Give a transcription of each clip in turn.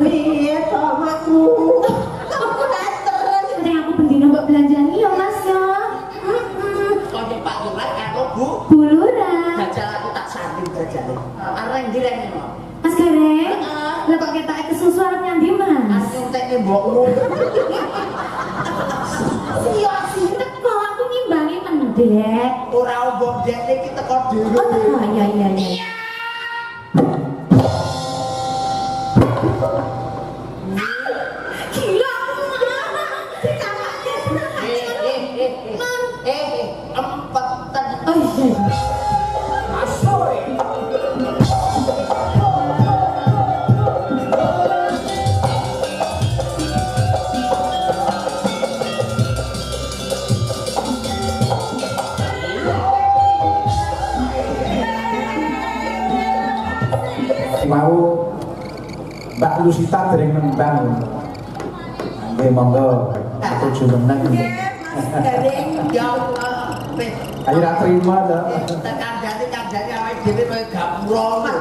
Lihat tomatku. Aku dateng. Nanti aku bendina mbak belanjaan iya mas ya. Kau Pak Lurah karo Bu Lurah. Jajal aku tak sanding jajal. Areng direng no. Mas Gareng. Lah kok ketok kesusu arep nyandi mas? Nyuntekne mbokmu. Iya sih teko aku ngimbangi pendek. Ora mbok dek iki teko dhewe. Oh teko iya. Gila aku mana? Dikawake Empetan. oh iya. Asoy. Mau Mbak Lusita dereng nembang. Nggih monggo tujuh menang. Gareng ya Allah. Ayo ra trima to. Kandhane awake dhewe koyo gapura.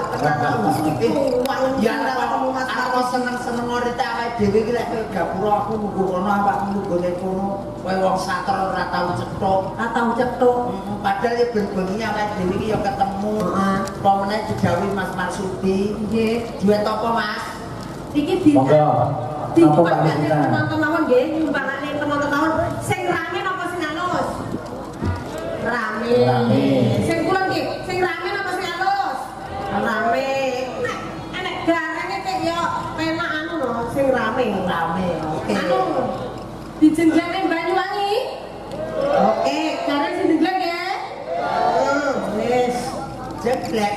Ya aku seneng-seneng urip awake dhewe iki lek koyo gapura aku munggu kono awakmu nggone kono koyo wong sater ora tau cetuk. Padahal ya ben-bengi awake dhewe iki ya ketemu. Apa meneh digawe Mas Marsudi. Nggih. Duet apa Mas? Iki di Monggo. Napa Mbak Lusita? teman-teman nggih nyumbangane teman-teman sing rame napa sing halus? Rame. Sing kula nggih, sing rame napa sing halus? Rame. Nek garenge cek yo penak anu lho sing rame. Oke. Anu dijenglane Banyuwangi. Oke, gareng sing dijengleng nggih. Wis, Jeglek.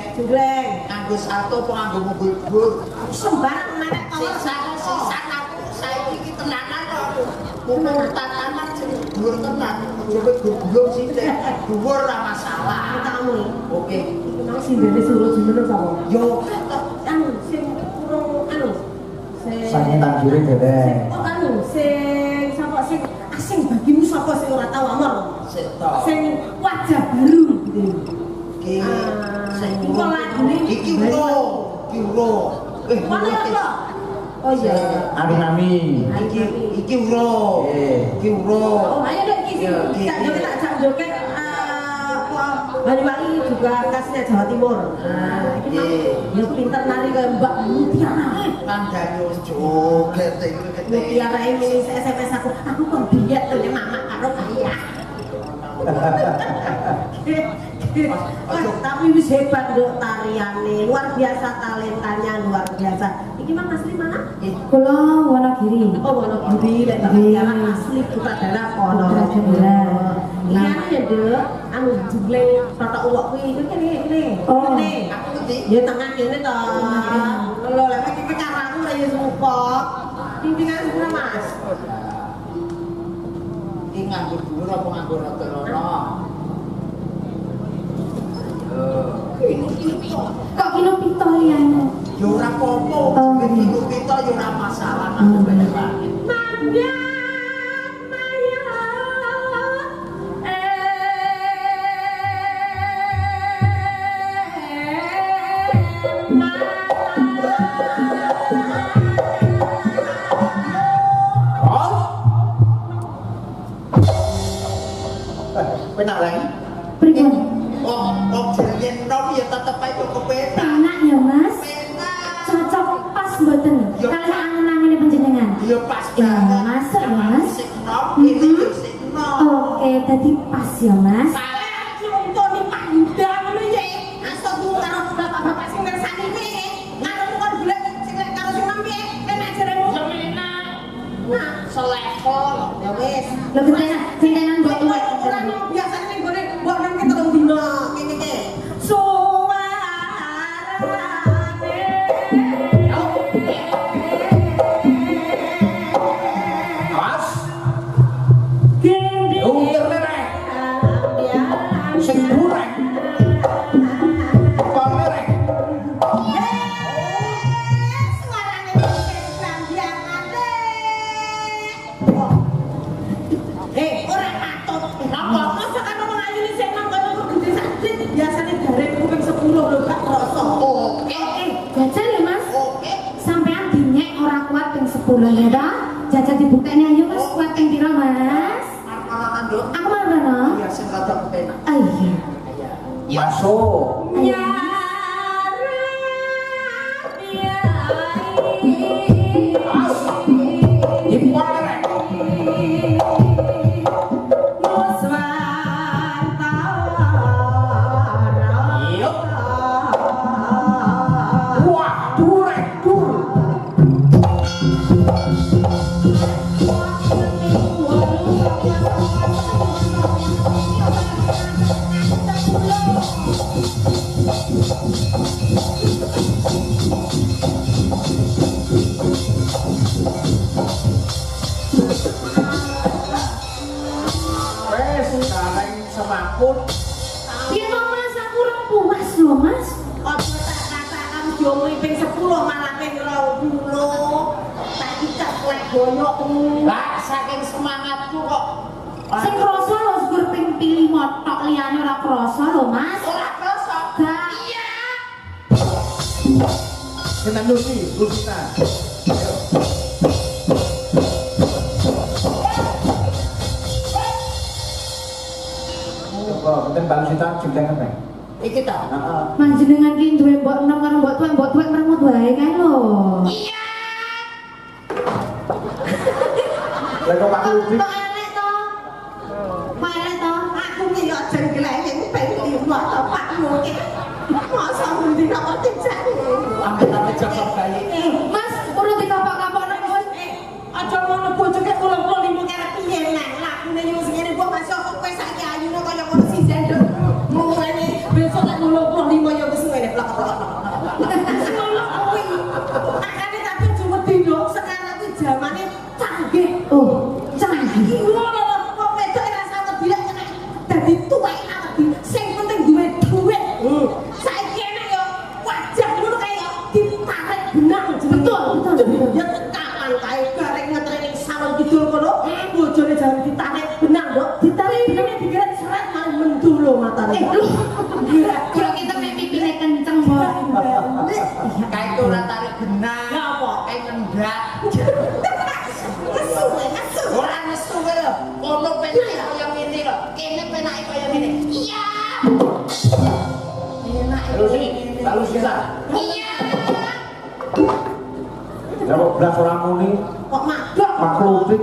Nganggo salto apa nganggo mubur-bur? sembarang menek Sisan aku saiki iki tenanan kok. Umur tatanan sing dhuwur tenan. Coba gulung sithik. Dhuwur ora masalah. kamu. Oke. Nang sindene suruh jenenge sapa? Yo Anu sing kurang anu. Sange tanggire dereng. Oh anu sing sapa sing asing bagimu sapa sing ora tau amor? setok. Sing wajah baru gitu. Iki sing Iki lagune iki uro. Mana apa? Oh iya. Anu nami. Iki uro. Iki uro. Oh ayo dek iki. Tak joget tak joget Banyuwangi juga khasnya Jawa Timur. Nah, iki ya pinter nari ke Mbak Mutiara. Kandhane wis joget iki. Mutiara ini SMS aku kok diet tuh mama karo ayah. Tapi wis hebat nduk tariane, luar biasa talentanya luar biasa. Iki Mang asli mana? Kula Wonogiri. Oh Wonogiri, lek Mutiara asli Sutradara Ponorogo. Iya ya Dek, anu jengleng totok uwak kuwi iki kene. Oh. Aku ngerti. Ya tengah kene to. Lho lek iki caraku lek ya supok. Pimpingan sepura Mas. Iki nganggo dhuwur apa nganggo rata-rata? Kok kilo pito ya? Ya ora apa-apa, iki kita ya ora masalah nang bae. Mangga maya Penak lagi. Pripun? Oh, jenenge nom ya tetep ae cukup penak. Enak ya Mas? Penak. Cocok pas mboten? Ya, Kalian angen-angene panjenengan. Ya pas Ya, banget. masuk ya, Mas. Sik nom, ini ya sik nom. Oke, tadi pas ya Mas. Contohnya Pak Yuda ngono ya. Asal ku karo bapak-bapak sing ngersani kuwi ya. Karo kon golek sing lek karo sing nampi enak jaremu. Enak. Nah, selevel ya wis. Lho gentenan mbok tuwek. Ora no biasane ning gone mbok nang ketemu dina. Kene. Awas. Untune rek. Sing burek. Pone rek. kula ya ta. Jajal dibukteni ayo Mas, kuat ping pira Mas? Marah-marahan dong. Aku marana. Iya, sing rada kepenak. Ah iya. Masuk. Ya Impor rek. Yuk. Wah, durek dur. Wes, kaleng semaput. Piye to Mas, aku ora puas lho Mas. Ojo tak katakan diomongi ping 10 malah ping 20. Tak ikat kowe boyokmu. Lah, saking semangatku kok. Sing krasa lho syukur ping 5 tok liyane ora krasa lho Mas. Ora kerasa. Gak. Iya. Kita Lusina. Ayo. Coba, kita balu sita ciptakan rek. Iki ta. Heeh. Panjenengan ki duwe mbok enom karo mbok tuwek meremut wae kae lho. Iya. Lah kok Pak Lutfi. Kok elek to? Kok elek to? Aku ki yo jenggleng ping 5 to pakmu ki. Masa ngendi kok dijak. Amit-amit cocok bayi. Mas, urut dikapok-kapok nek wis Aja ngono bojoke kula limo kare piye nang lakune yo sing ngene kok masuk kowe saiki ayune kaya ngono si jendel. Mulane besok tak 85 yo wis ngene plak-plak. Ngono kuwi. Makane tapi cuma dino sekarang kuwi zamane canggih. oh, canggih. Iki ngono lho kok wedok ora sawet dilek kena dadi tuwek awake. Sing penting duwe duit. Saiki enak yo wajah ngono kae yo ditarik benang jenenge. Betul. Ya kapan kae gareng ngetreni salon kidul kono, bojone jare ditarik benang, Nduk. Ditarik benangnya dikira seret malah mendulo matane. Lho, kula kita mek pipine kenceng, Mbok. Kae itu ora tarik benang. Ya apa? Kae ngendak. Nesu, nesu. Ora nesu kowe lho. Kono penake kaya ngene lho. Kene penake kaya ngene. Iya. Enak Lusi, iki. Pak Lusina. Iya. Lah kok blas ora muni Kok madok? Pak Lutfi.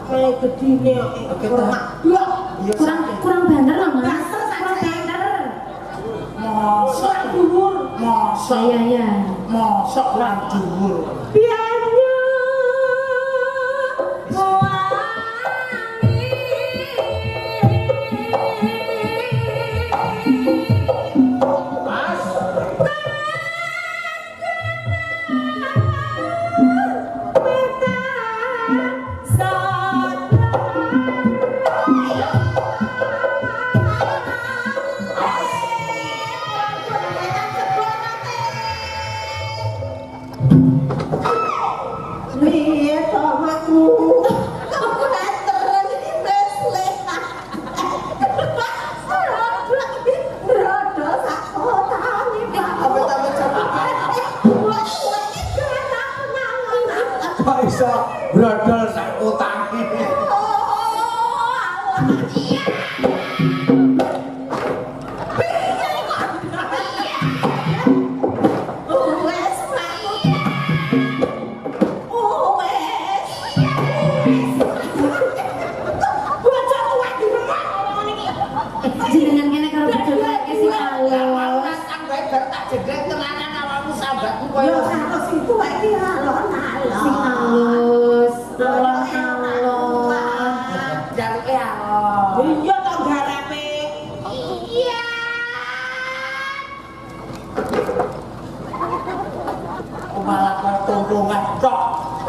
Kayak gedine kok madok. Iya Kurang bener lho, Mas. Dasar Kurang bener. mosok Dhuwur. mosok Iya, iya. mosok lan dhuwur. Biarnya Mas. Lihat omakmu. Kamu datang ini mesle. Rodo sak kotane, Pak. Amit-amit coba. Buat iki kenal-kenalan. Kok iso brodol sak utange. Wes, Pak. Wes. Bocah kuat di rumah ngomong iki. Jenengan kene karo bojo lagi sing alus. Rasang bae bar tak jegrek tenanan awakmu sahabatmu Yo koyo harus itu iki alon-alon. Sing alus. Alon-alon. jaluke alon. Iya to garepe. Iya. Malah kok tongkongan tok.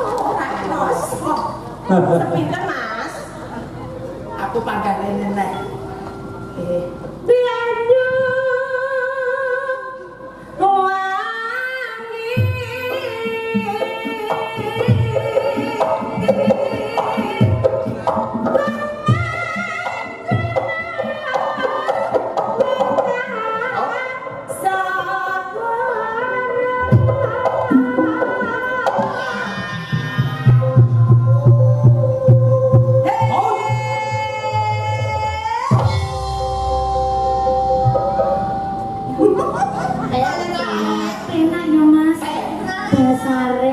Ora krosok. Sepinten, Mas? Aku panggane nenek. Bianyu wangi.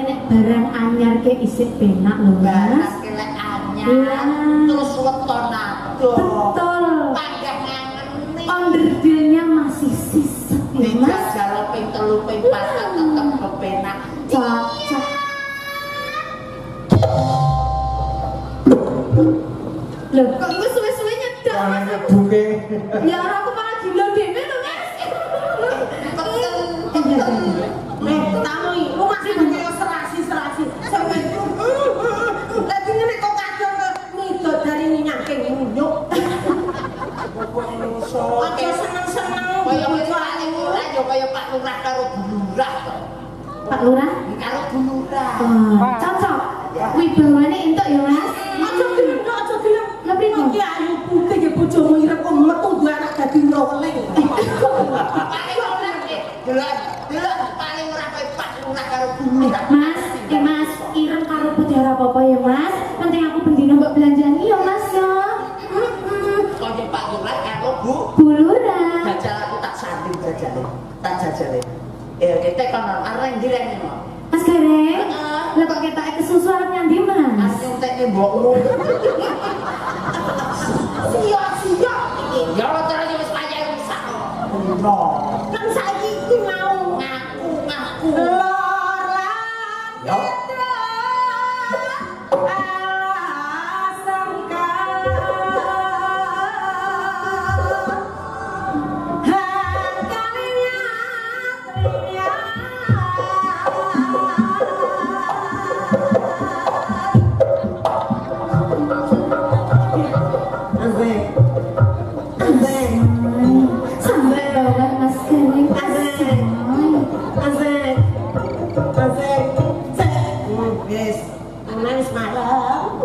nek barang anyar ke isih penak lho barang Mas. kelek anyar Iya. terus weton ado Betul. panggah ngangeni Onderdilnya masih sisa ya Mas. dijajal ping 3 ping 4 tetep kepenak Cocok. Loh, kok gue suwe-suwe nyedak Kalau Mas? ngebuke. Ya ora aku malah gila dhewe lho Mas. Nek tamu iki rumah sing kaya serasi-serasi. Sampe lagi ngene kok kadang midot dari nyake nyuk. Aja seneng-seneng. kaya paling ora ya kaya Pak Lurah karo Bu Lurah to. Pak Lurah. Karo Bu Lurah. Oh, cocok. Wibawane entuk ya Mas. Aja gelem, aja gelem. Lah priko? Iki ayu putih ya bojomu irep kok metu duwe anak dadi noleng. Paling ora delok delok paling ora kaya Pak Lurah karo Bu Lurah. Mas, ireng karo putih ora apa-apa ya Mas. Penting aku bendina mbok belanjani ya Mas ya. Kaya Pak Lurah karo Bu Bu Lurah. jajal aku tak sanding jajale. Tak jajale. Kita kono areng direng ngono. Mas Gareng. Lah kok ketoke kesusu arep nyandi Mas? Nyuntekne mbokmu. Sia-sia iki. Ya ora terus wis payah wis sak. No. Kan saiki iki mau Ngaku. loran. Ya. Sampai banget Mas Gareng. Yes, manis malam.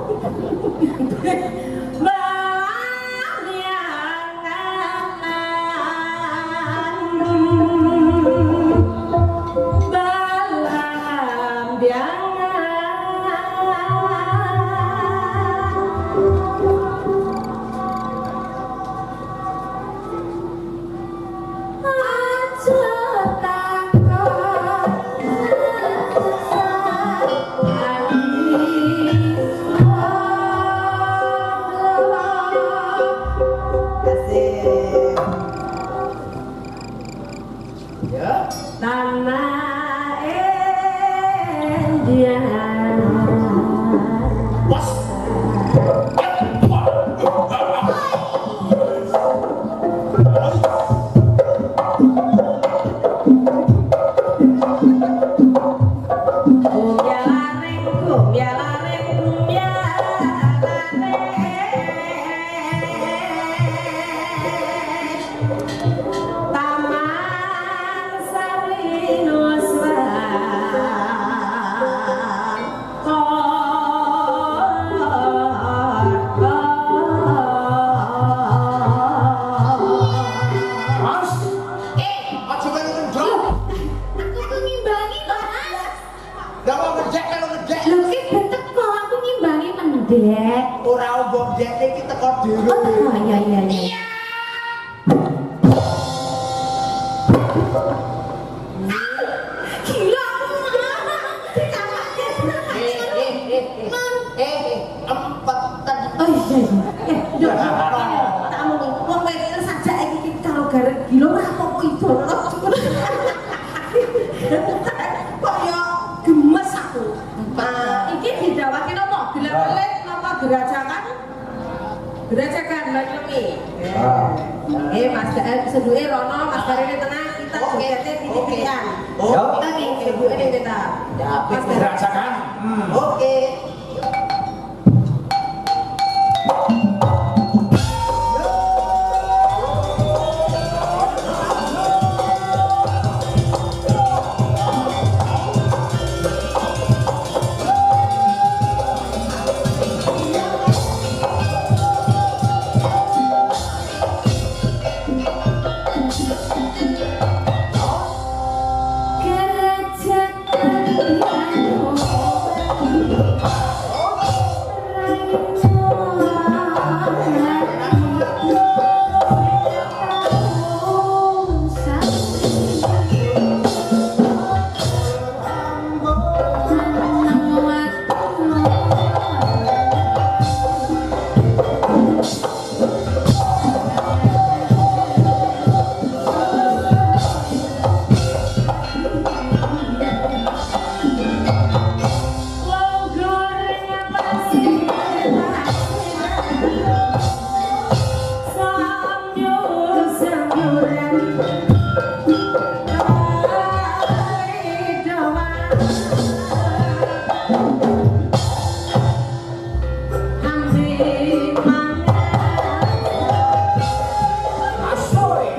Ya. Tanah Indian. Bos. Mas. Aja karo ngendok. Aku tuh ngimbangi loh Mas. Lah kok ngejek karo ngejek. Lho ki betek kok aku ngimbangi mendek. Ora ombong jek iki teko dhewe. Oh iya. Gila aku mah. Dicapake Empetan. Oh iya. Tak mau wong wedok sajak iki karo garek gila ora apa-apa itu. Kok yo gemes aku. Iki didawake napa? Gelap-gelap napa gerajakan? Gerajakan lagi. Mas seduke rono, Mas Garene tenang, kita jogete titik-titikan. Oke. Seduke ning kita. Ya, Mas Garene. Rasakan. Oke. Kerajaan Ambil mana Asoy.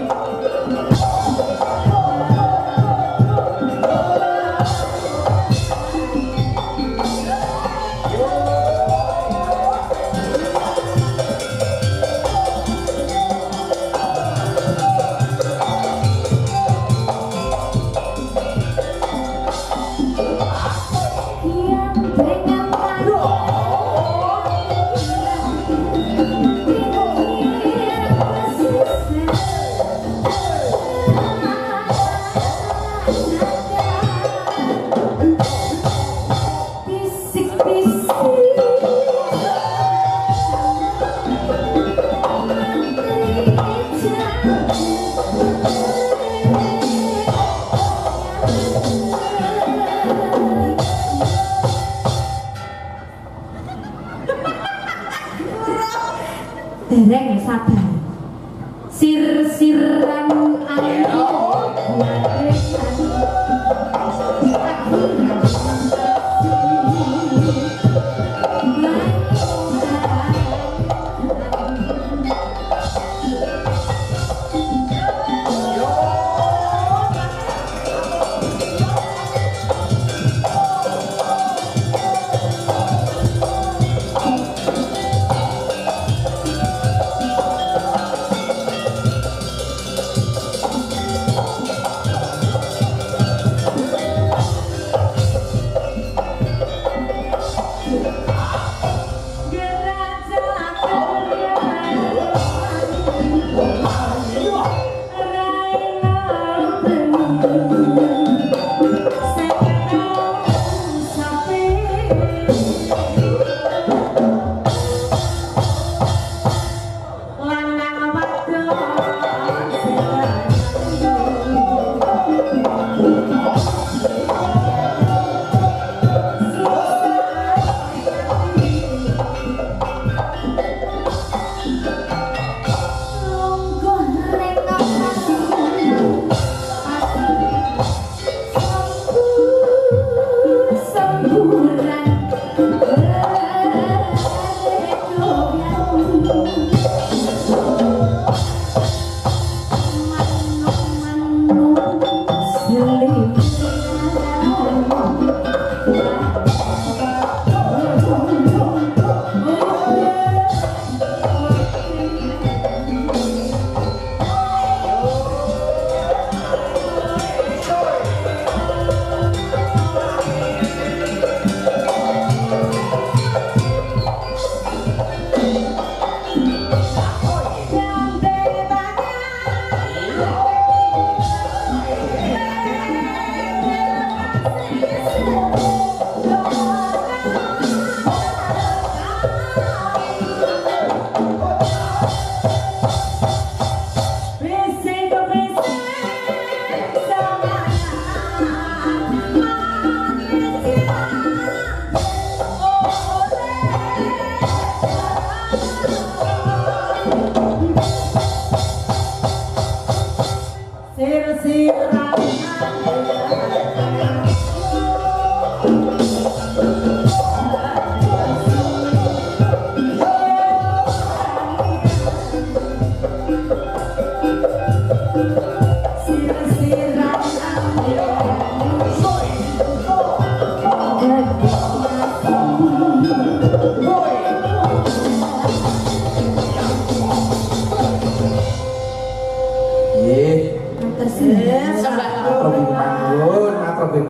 Dereng sabar. Sir-siran ayo